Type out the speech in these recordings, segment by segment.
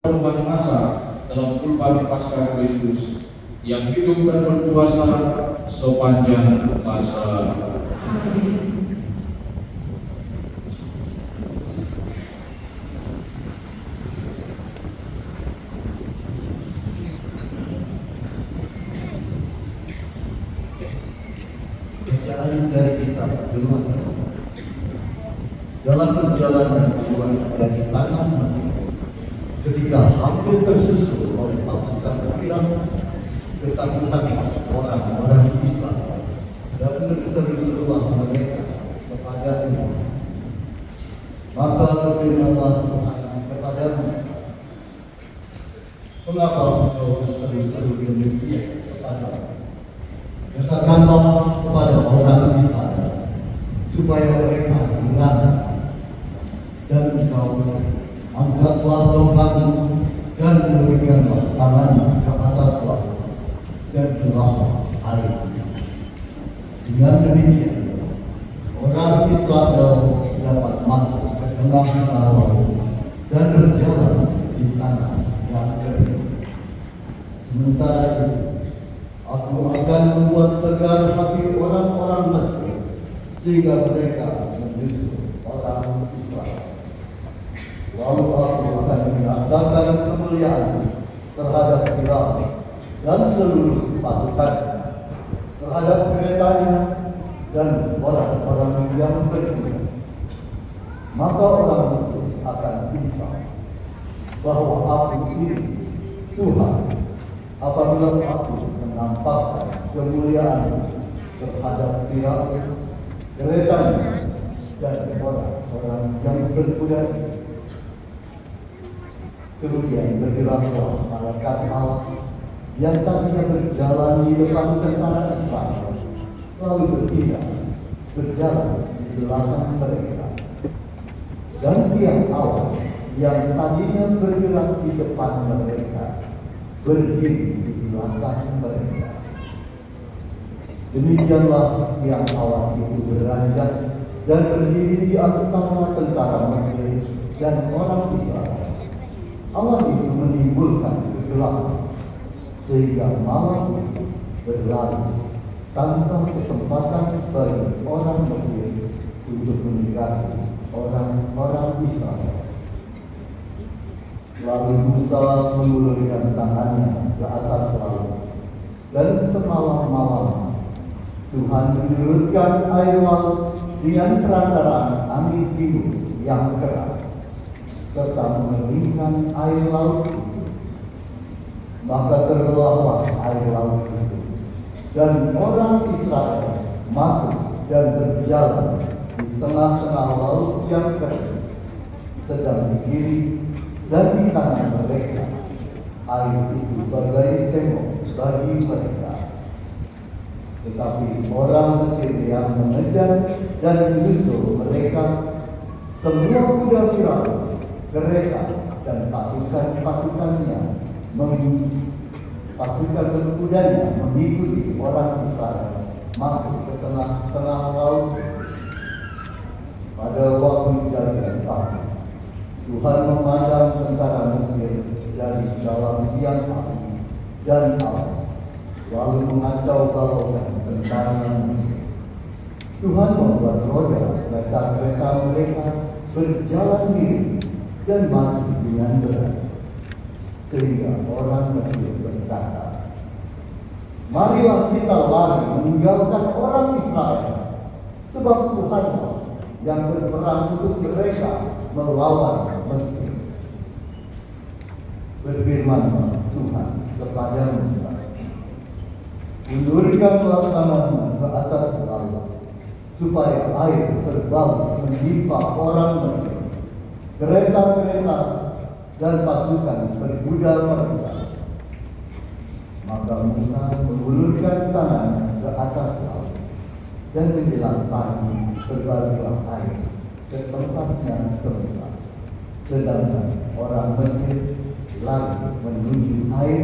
perubahan masa dalam kurban Paskah Kristus yang hidup dan berkuasa sepanjang masa. Amin. Bacaan dari kitab Keluaran. Dalam perjalanan keluar dari tanah Mesir, ketika hampir tersusul oleh pasukan Firaun, ketakutanlah orang-orang Israel dan berseru-serulah mereka kepadanya. Maka berfirmanlah Tuhan kepada Musa, "Mengapa engkau berseru-seru demikian kepadaku? Katakanlah kepada orang Israel supaya mereka mengalah, dan engkau angkatlah tongkatmu dan ulurkanlah tanganmu ke atas laut dan belahlah air. Dengan demikian orang Israel dapat masuk ke tengah-tengah laut dan berjalan di tanah yang kering. Sementara itu Aku akan membuat tegar hati orang-orang Mesir sehingga mereka menyusul orang Israel. Lalu aku akan menyatakan kemuliaan terhadap Firaun dan seluruh pasukan, terhadap keretanya dan orang-orang yang berkuda. Maka orang Mesir akan bisa bahwa aku ini Tuhan apabila aku menampakkan kemuliaan terhadap Firaun, keretanya, dan orang-orang yang berkuda. Kemudian bergeraklah malaikat Allah yang tadinya berjalan di depan tentara Israel, lalu berpindah berjalan di belakang mereka. Dan tiang awan yang tadinya bergerak di depan mereka berdiri di belakang mereka. Demikianlah tiang awan itu beranjak dan berdiri di antara tentara Mesir dan orang Israel. Awan itu menimbulkan kegelapan sehingga malam itu berlalu tanpa kesempatan bagi orang Mesir untuk mendekati orang-orang Israel. Lalu Musa mengulurkan tangannya ke atas laut, dan semalam-malam Tuhan menyurutkan air laut dengan perantaraan angin timur yang keras, serta mengeringkan air laut itu. Maka terbelahlah air laut itu, dan orang Israel masuk dan berjalan di tengah-tengah laut yang kering, sedang di kiri dan di kanan mereka air itu bagai tembok bagi mereka. Tetapi orang Mesir yang mengejar dan menyusul mereka, semua kuda Firaun, kereta dan pasukan-pasukannya, pasukan berkudanya mengikuti orang Israel masuk ke tengah-tengah laut. Pada waktu jalan pagi, Tuhan memandang tentara Mesir dari dalam tiang api dan awan, lalu mengacau balaukan tentara Mesir. Tuhan membuat roda kereta-kereta mereka berjalan miring dan maju dengan berat, sehingga orang Mesir berkata, "Marilah kita lari meninggalkan orang Israel, sebab Tuhanlah yang berperang untuk mereka melawan Mesir." Berfirmanlah Tuhan kepada Musa, "Ulurkanlah tanganmu ke atas laut, supaya air terbalik menimpa orang Mesir, kereta-kereta dan pasukan berkuda mereka." Maka Musa mengulurkan tangannya ke atas laut, dan menjelang pagi berbaliklah air ke tempatnya semula. Sedangkan orang Mesir lari menuju air.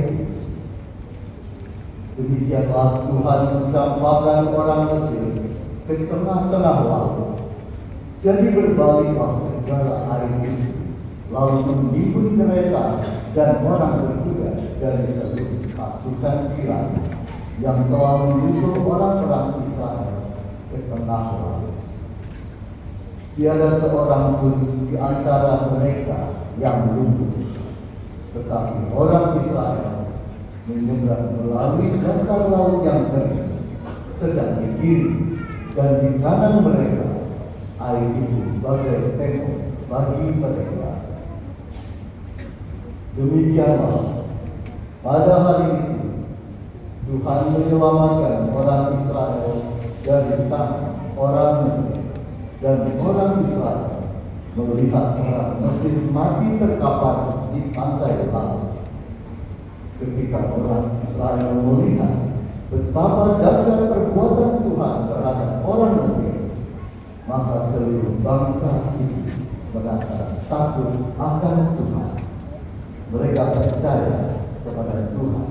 Demikianlah Tuhan mencampakkan orang Mesir ke tengah-tengah laut. Jadi berbaliklah segala air itu, lalu menimbun kereta dan orang berkuda dari seluruh pasukan Firaun yang telah menyusul orang-orang Israel ke tengah laut. Tiada seorang pun di antara mereka yang lumpuh, tetapi orang Israel menyeberang melalui dasar laut yang kering, sedang di kiri dan di kanan mereka air itu bagai tembok bagi mereka. Demikianlah pada hari itu Tuhan menyelamatkan orang Israel dari tangan orang Mesir, dan orang Israel melihat orang Mesir mati terkapar di pantai laut. Ketika orang Israel melihat betapa dahsyat perbuatan Tuhan terhadap orang Mesir, maka seluruh bangsa itu merasa takut akan Tuhan. Mereka percaya kepada Tuhan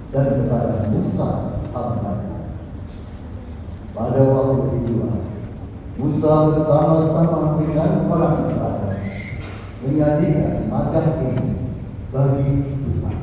dan kepada Musa hamba-Nya. Pada waktu itu Musa bersama-sama dengan orang Israel menyajikan makan ini bagi Tuhan.